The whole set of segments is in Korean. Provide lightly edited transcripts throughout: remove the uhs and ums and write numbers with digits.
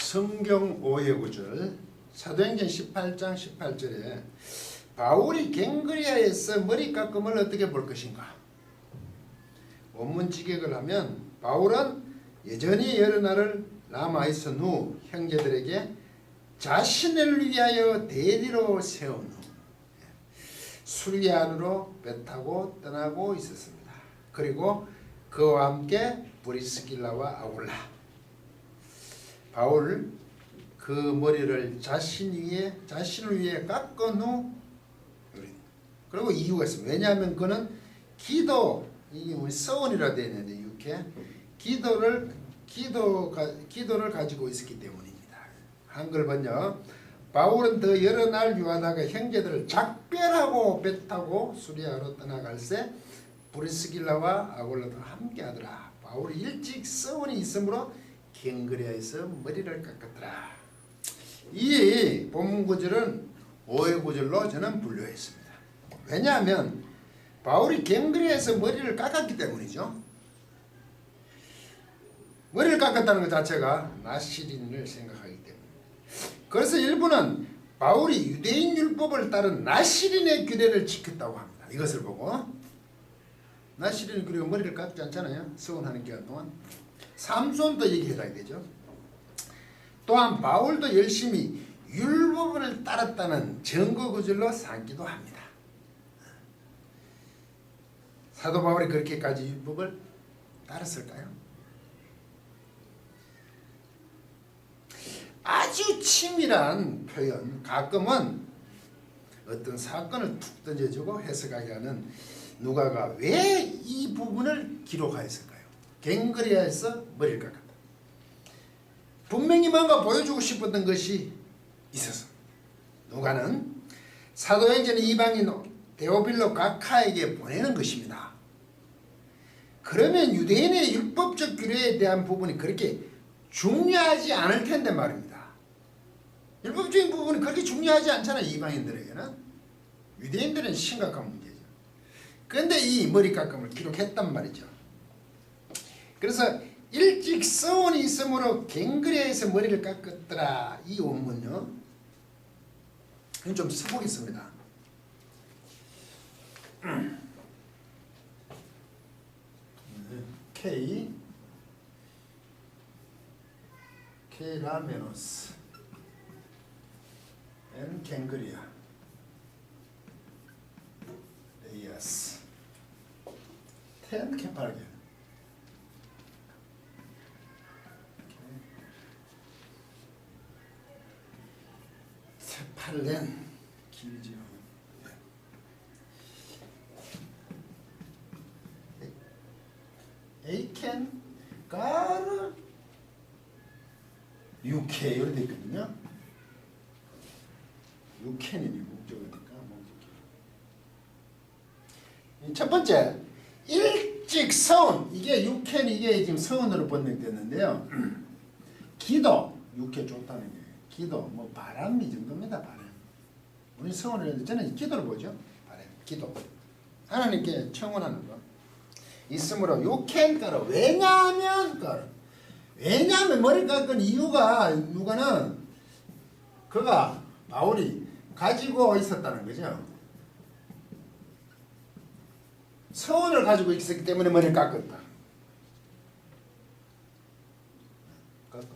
성경 오해 구절 사도행전 18장 18절에 바울이 갱그리아에서 머리 깎음을 어떻게 볼 것인가? 원문 직역을 하면 바울은 여전히 여러 날을 남아있은 후 형제들에게 자신을 위하여 대리로 세운 후 술리안으로 배 타고 떠나고 있었습니다. 그리고 그와 함께 브리스길라와 아굴라. 바울 그 머리를 자신을 위해 깎은 후 그리고 이유가 있습니다. 왜냐하면 그는 기도, 이 우리 서원이라 되어 있는데 육회 기도를 가지고 있었기 때문입니다. 한글 번역 바울은 더 여러 날 유하다가 형제들을 작별하고 배 타고 수리아로 떠나갈새 브리스길라와 아굴라도 함께하더라. 바울이 일찍 서원이 있으므로 갱그리아에서 머리를 깎았더라. 이 본문 구절은 오해 구절로 저는 분류했습니다. 왜냐하면 바울이 갱그리아에서 머리를 깎았기 때문이죠. 머리를 깎았다는 것 자체가 나시린을 생각하기 때문에. 그래서 일부는 바울이 유대인 율법을 따른 나시린의 규례를 지켰다고 합니다. 이것을 보고 나시린은 그리고 머리를 깎지 않잖아요. 서원하는 기간 동안. 삼손도 여기 해당이 되죠. 또한 바울도 열심히 율법을 따랐다는 증거 구절로 삼기도 합니다. 사도 바울이 그렇게까지 율법을 따랐을까요? 아주 치밀한 표현, 가끔은 어떤 사건을 툭 던져주고 해석하게 하는 누가가 왜 이 부분을 기록하였을까요? 갱그리아에서 머리를 깎았다. 분명히 뭔가 보여주고 싶었던 것이 있어서 누가는 사도행전 이방인 데오빌로 가카에게 보내는 것입니다. 그러면 유대인의 율법적 규례에 대한 부분이 그렇게 중요하지 않을 텐데 말입니다. 율법적인 부분이 그렇게 중요하지 않잖아요. 이방인들에게는. 유대인들은 심각한 문제죠. 그런데 이 머리 깎음을 기록했단 말이죠. 그래서 일찍 서원이 있으므로 갱그리아에서 머리를 깎았더라. 이 원문요. 이건 좀 써보겠습니다. K라메노스 and 갱그리아 레이아스 텐 케파르겐 세팔렌 길지요. 에이켄 가르 유케 이렇게 되어 있거든요. 유케는 목적어니까 목적어. 첫 번째 일찍 서원, 이게 유케는 이게 지금 서원으로 번역됐는데요. 기도, 유케 좋다는 게 기도, 뭐 바람 이 정도입니다. 바람. 우리 서원을 했는데 저는 기도를 보죠. 바람, 기도. 하나님께 청원하는 거. 있으므로 유캔 가라. 왜냐하면 머리 깎은 이유가 누가는 그가 바울이 가지고 있었다는 거죠. 서원을 가지고 있었기 때문에 머리를 깎았다.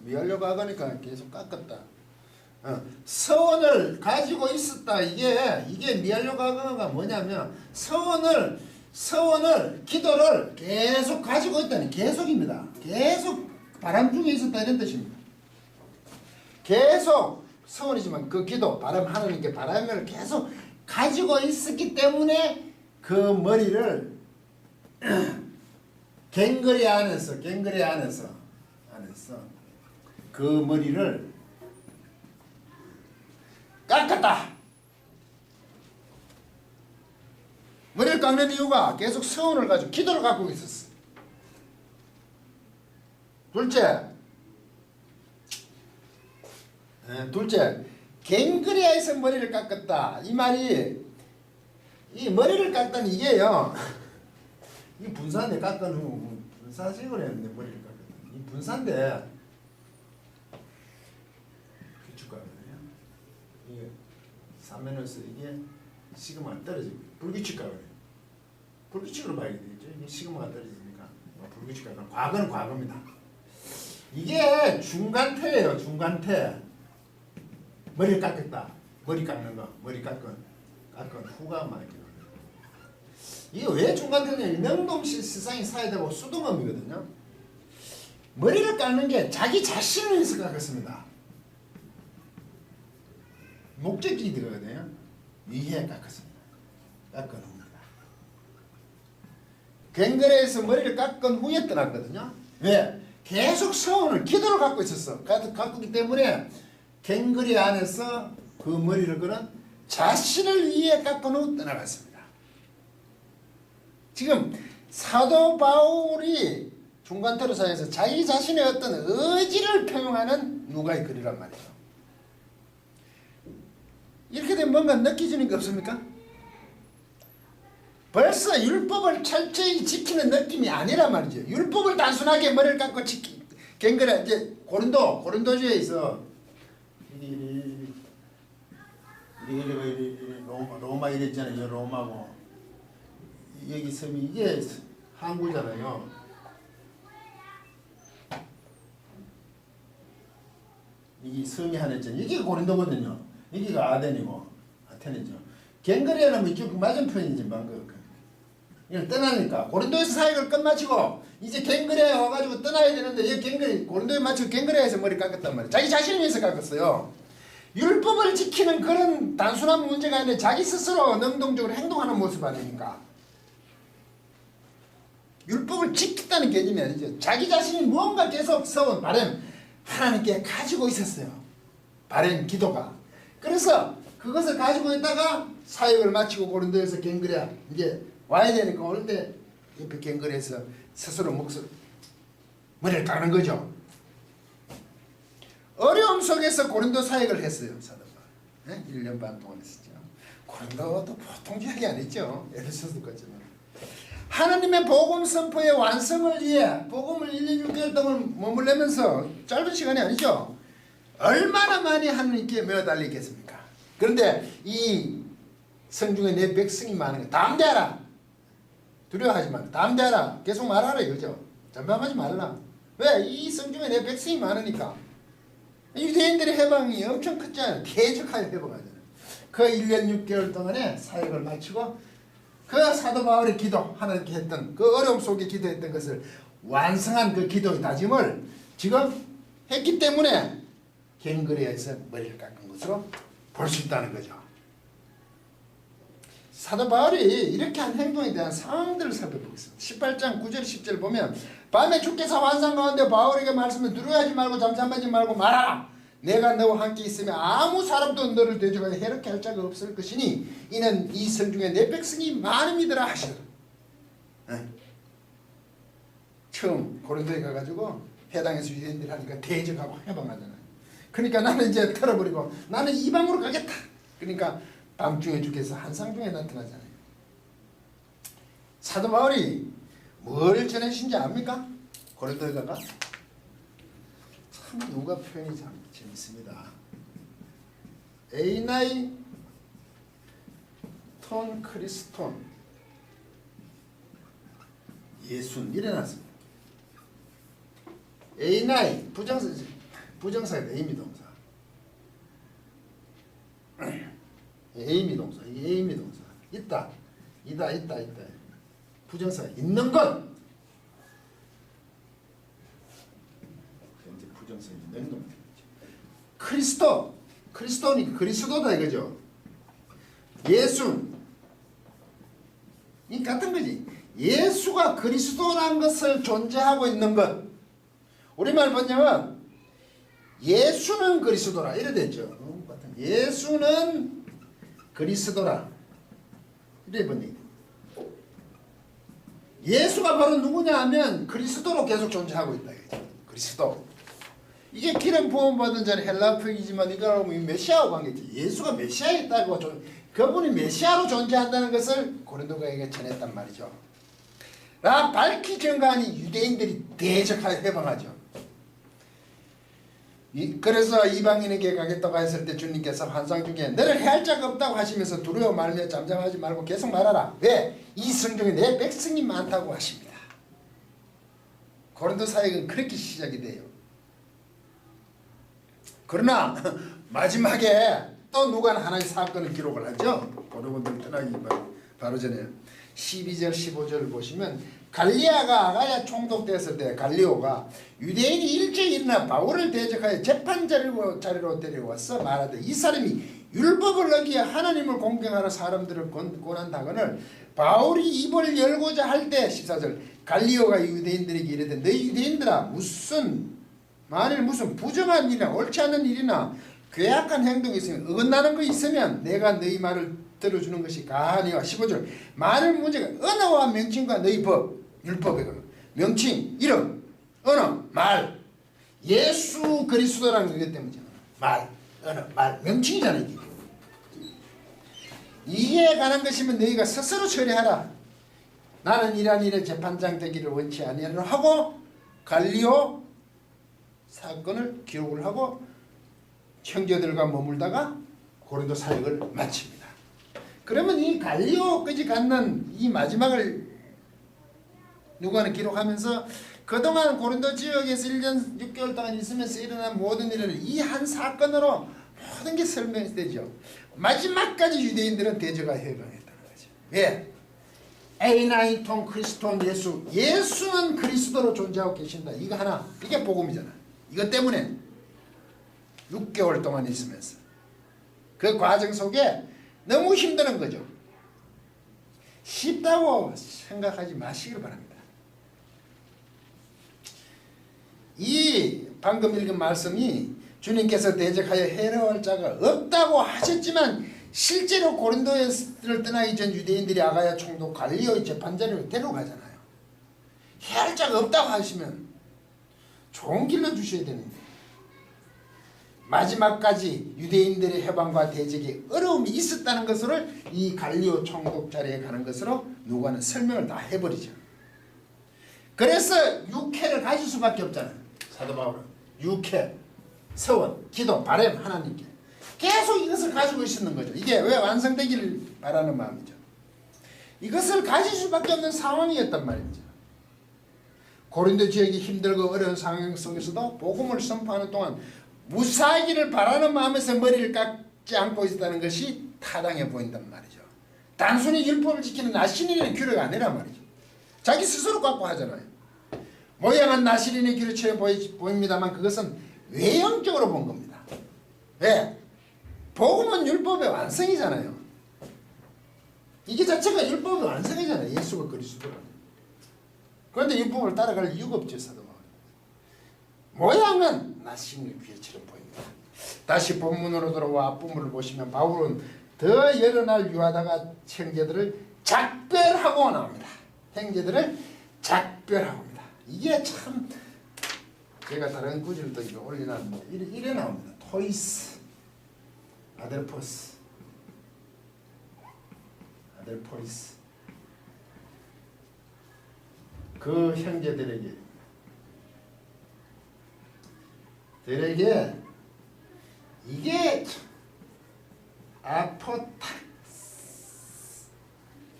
미하려고 하니까 계속 깎았다. 서원을 가지고 있었다. 이게 미하려고 하거나 뭐냐면 서원을 기도를 계속 가지고 있다는 계속입니다. 계속 바람 중에 있었다 이런 뜻입니다. 계속 서원이지만 그 기도 바람 하나님께 바람을 계속 가지고 있었기 때문에 그 머리를 갱그리 안에서 그 머리를 깎았다. 머리를 깎는 이유가 계속 서원을 가지고 기도를 갖고 있었어. 둘째, 갱그리아에서 머리를 깎았다. 이 말이 이 머리를 깎다는 이게요. 이 분산에 깎은 후 분사식으로 했는데 머리를 깎았다. 이 분산데 불규칙가거든요. 이게 사면에서 이게 시그마가 떨어집니다. 불규칙가거든요. 불규칙으로 봐야 되겠죠. 이게 시그마가 떨어지니까 불규칙가가 과거는 과거입니다. 이게 중간태예요. 중간태. 머리를 깎았다. 머리 깎는 거. 머리 깎은 후가 말이에요. 이게 왜 중간태냐? 능동시 세상이 사회되고 수동음이거든요. 머리를 깎는 게 자기 자신을 위해서 깎았습니다. 목적이 들어가거든요. 위에 깎았습니다. 깎아놓습니다. 갱그레에서 머리를 깎은 후에 떠났거든요. 왜? 계속 서원을 기도를 갖고 있었어. 갖고 있기 때문에 갱그레 안에서 그 머리를 그는 자신을 위해 깎아놓고 떠나갔습니다. 지금 사도 바울이 중간태로 사용해서 자기 자신의 어떤 의지를 표명하는 누가의 글이란 말이죠. 이렇게 되면 뭔가 느껴지는 게 없습니까? 벌써 율법을 철저히 지키는 느낌이 아니란 말이죠. 율법을 단순하게 머리를 깎고 갱그레 이제 고린도주에 있어 로마 이랬잖아요. 로마고 여기 섬이 이게 항구잖아요. 이게 섬이 하나 있잖아요. 이게 고린도거든요. 여기가 아덴이고 아테네죠. 갱그레는 이쪽 맞은편이지 방금. 이걸 떠나니까 고린도에서 사역을 끝마치고 이제 갱그레에 와가지고 떠나야 되는데 여기 갱그레 고린도에 마치고 갱그레에서 머리 깎았단 말이에요. 자기 자신을 위해서 깎았어요. 율법을 지키는 그런 단순한 문제가 아니라 자기 스스로 능동적으로 행동하는 모습 아닙니까? 율법을 지켰다는 개념이 아니죠. 자기 자신이 무언가 계속 세운 바람 하나님께 가지고 있었어요. 바람 기도가. 그래서 그것을 가지고 있다가 사역을 마치고 고린도에서 갱그레 이제 와야 되니까 올 때 옆에 갱그레에서 스스로 머리를 깎는 거죠. 어려움 속에서 고린도 사역을 했어요. 사도가. 네? 1년 반 동안 했었죠. 고린도도 보통 지역이 아니죠. 에베소도 같지만. 하나님의 복음 선포의 완성을 위해 복음을 1년 6개월 동안 머물면서 짧은 시간이 아니죠. 얼마나 많이 하나님께 매어달리겠습니까? 그런데 이 성중에 내 백성이 많은 거 담대하라. 두려워하지 말라. 담대하라. 계속 말하라 이거죠. 잠잠하지 말라. 왜? 이 성중에 내 백성이 많으니까. 유대인들의 해방이 엄청 컸잖아요. 대적하여 해방하잖아요. 그 1년 6개월 동안에 사역을 마치고 그 사도 바울의 기도 하나님께 했던 그 어려움 속에 기도했던 것을 완성한 그 기도의 다짐을 지금 했기 때문에 갱그레에서 머리를 깎은 것으로 볼 수 있다는 거죠. 사도 바울이 이렇게 한 행동에 대한 상황들을 살펴보겠습니다. 18장 9절 10절 보면 밤에 주께서 환상 가운데 바울에게 말씀을 두려워하지 말고 잠잠하지 말고 말하라. 내가 너와 함께 있으면 아무 사람도 너를 대적하여 해롭게 할 자가 없을 것이니 이는 이 성중에 내 백성이 많음이더라 하시더라. 처음 고린도에 가가지고 해당에서 유대인들이 하니까 대적하고 해방하잖아요. 그러니까 나는 이제 털어버리고 나는 이방으로 가겠다. 그러니까 밤중에 주께서 한상중에 나타나잖아요. 사도 바울이 뭘 전하신지 압니까? 고린도에 가가 참 누가 표현이 참 재밌습니다. 에이나이 톤 크리스톤 예순 일어났습니다. 에이나이 부정사입니다. 에이미동사. 에이미동사. 이게 에이미동사. 있다. 있다. 부정사. 있는 것. 현재 부정사입니다. 능동. 크리스토니 그리스도다 이거죠. 예수. 이 같은 거지. 예수가 그리스도라는 것을 존재하고 있는 것. 우리말 번역은 예수는 그리스도라 이래 됐죠. 예수는 그리스도라 이래 번역. 예수가 바로 누구냐 하면 그리스도로 계속 존재하고 있다 이거죠. 그리스도. 이게 기름 부음 받은 자는 헬라 표기지만 이거는 메시아와 관계지. 예수가 메시아에 있다고 그분이 메시아로 존재한다는 것을 고린도가에게 전했단 말이죠. 라 밝히 증거하니 유대인들이 대적하여 해방하죠. 그래서 이방인에게 가겠다고 했을 때 주님께서 환상 중에 너를 해할 자가 없다고 하시면서 두려워 말며 잠잠하지 말고 계속 말하라. 왜? 이 성중에 내 백성이 많다고 하십니다. 고린도 사역은 그렇게 시작이 돼요. 그러나 마지막에 또 누가 하나의 사건을 기록을 하죠. 여러분들 떠나기 바로 전에 12절 15절을 보시면 갈리아가 아가야 총독되었을 때 갈리오가 유대인이 일제히 일어나 바울을 대적하여 재판자리로 데려와서 말하되 이 사람이 율법을 어기어 하나님을 공경하는 사람들을 권한다거늘 바울이 입을 열고자 할 때 14절 갈리오가 유대인들에게 이르되 너희 유대인들아 만일 무슨 부정한 일이나 옳지 않은 일이나 괴악한 행동이 있으면 어긋나는 거 있으면 내가 너희 말을 들어주는 것이 가하니와 15절 만일 문제가 언어와 명칭과 너희 율법이거든 명칭, 이름, 언어, 말 예수 그리스도라는 것 때문이잖아. 말, 언어, 말, 명칭이잖아. 이게 관한 것이면 너희가 스스로 처리하라. 나는 이러한 일에 재판장 되기를 원치 아니하노라 하고 갈리오 사건을 기록을 하고 형제들과 머물다가 고린도 사역을 마칩니다. 그러면 이 갈리오까지 갖는 이 마지막을 누가는 기록하면서 그동안 고린도 지역에서 1년 6개월 동안 있으면서 일어난 모든 일을 이 한 사건으로 모든 게 설명이 되죠. 마지막까지 유대인들은 대적과 해방했다는 거죠. 왜? 에이나이톤 그리스도는 예수는 그리스도로 존재하고 계신다. 이거 하나, 이게 복음이잖아. 이것 때문에 6개월 동안 있으면서 그 과정 속에 너무 힘드는 거죠. 쉽다고 생각하지 마시길 바랍니다. 이 방금 읽은 말씀이 주님께서 대적하여 해로할 자가 없다고 하셨지만 실제로 고린도를 떠나기 전 유대인들이 아가야 총독 갈리오의 재판자리로 데려가잖아요. 해할 자가 없다고 하시면 좋은 길로 주셔야 되는데 마지막까지 유대인들의 해방과 대적에 어려움이 있었다는 것으로 이 갈리오 총독 자리에 가는 것으로 누가는 설명을 다 해버리죠. 그래서 육회를 가질 수밖에 없잖아요. 사도 바울은 육회, 서원, 기도, 바램 하나님께 계속 이것을 가지고 있는 거죠. 이게 왜 완성되기를 바라는 마음이죠. 이것을 가질 수밖에 없는 상황이었단 말이죠. 고린도 지역이 힘들고 어려운 상황 속에서도 복음을 선포하는 동안 무사하기를 바라는 마음에서 머리를 깎지 않고 있었다는 것이 타당해 보인단 말이죠. 단순히 율법을 지키는 나시린의 규례가 아니란 말이죠. 자기 스스로 깎고 하잖아요. 모양은 나시린의 규례처럼 보입니다만 그것은 외형적으로 본 겁니다. 왜? 복음은 율법의 완성이잖아요. 이게 자체가 율법의 완성이잖아요. 예수가 그리스도라는. 그런데 율법을 따라갈 이유가 없죠. 사도 바울. 모양은 나시린의 규례처럼 보입니다. 다시 본문으로 돌아와 앞부분을 보시면 바울은 더 여러 날 유하다가 형제들을 작별하고 나옵니다. 형제들을 작별하고 옵니다. 이게 참 제가 다른 구절을 또 이거 올려놨는데 이래 나옵니다. 토이스, 아델포스, 아델포리스. 그 형제들에게 이게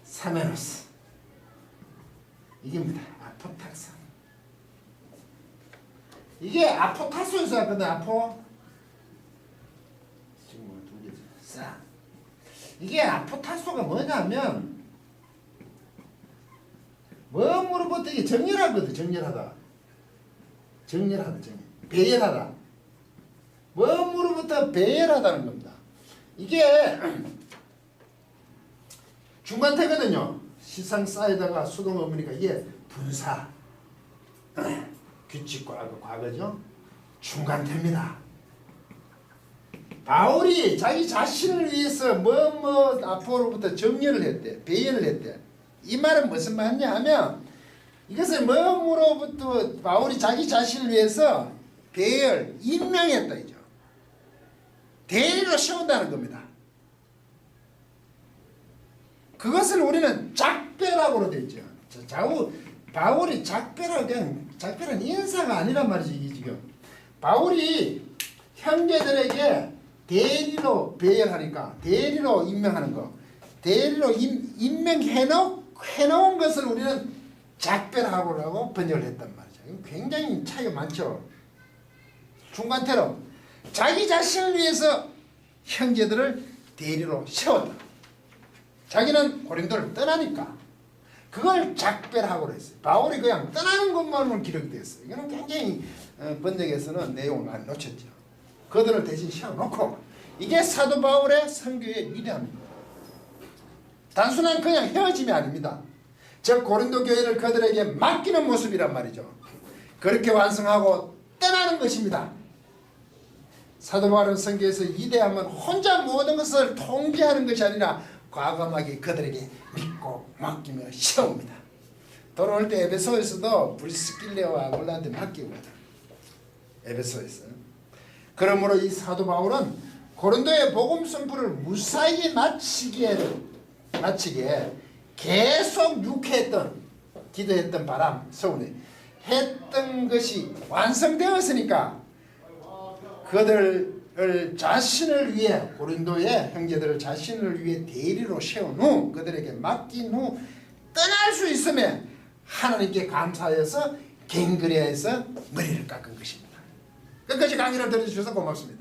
아포탁사메노스 이게입니다. 아포탁사. 이게 아포타소에서 왔거든. 지금 뭐 두 개죠. 싸. 이게 아포타소가 뭐냐면 뭐으로부터 이게 정렬하거든. 정렬하다. 배열하다. 뭐으로부터 배열하다는 겁니다. 이게 중간태거든요. 시상 쌓이다가 수동 어머니까 이게 분사. 규칙 과거죠. 중간태입니다. 바울이 자기 자신을 위해서 앞으로부터 정렬을 했대. 배열을 했대. 이 말은 무슨 말이냐 하면 이것을 뭐으로부터 바울이 자기 자신을 위해서 배열, 임명했다 이죠. 대리로 세운다는 겁니다. 그것을 우리는 작별하고로 되어 있죠. 바울이 작별은 인사가 아니란 말이지. 이게 지금 바울이 형제들에게 대리로 배열하니까 대리로 임명하는 거, 대리로 임명해놓은 것을 우리는 작별하고라고 번역을 했단 말이죠. 굉장히 차이가 많죠. 중간태로 자기 자신을 위해서 형제들을 대리로 세웠다. 자기는 고린도를 떠나니까 그걸 작별하고 그랬어요. 바울이 그냥 떠나는 것만으로 기록되었어요. 이거는 굉장히 번역에서는 내용을 많이 놓쳤죠. 그들을 대신 세워놓고, 이게 사도 바울의 선교의 위대함입니다. 단순한 그냥 헤어짐이 아닙니다. 즉 고린도 교회를 그들에게 맡기는 모습이란 말이죠. 그렇게 완성하고 떠나는 것입니다. 사도 바울은 선교에서 위대함은 혼자 모든 것을 통제하는 것이 아니라 과감하게 그들에게 믿고 맡기며 세웁니다. 돌아올 때 에베소에서도 브리스길레와 아굴라한테 맡기거든. 에베소에서. 그러므로 이 사도 바울은 고린도의 복음 선포를 무사히 마치기에 계속 유쾌했던, 기도했던 바람, 서운해 했던 것이 완성되었으니까 그들을 자신을 위해, 고린도의 형제들을 자신을 위해 대리로 세운 후, 그들에게 맡긴 후 떠날 수 있으면 하나님께 감사하여서 갱그레아에서 머리를 깎은 것입니다. 끝까지 강의를 들어주셔서 고맙습니다.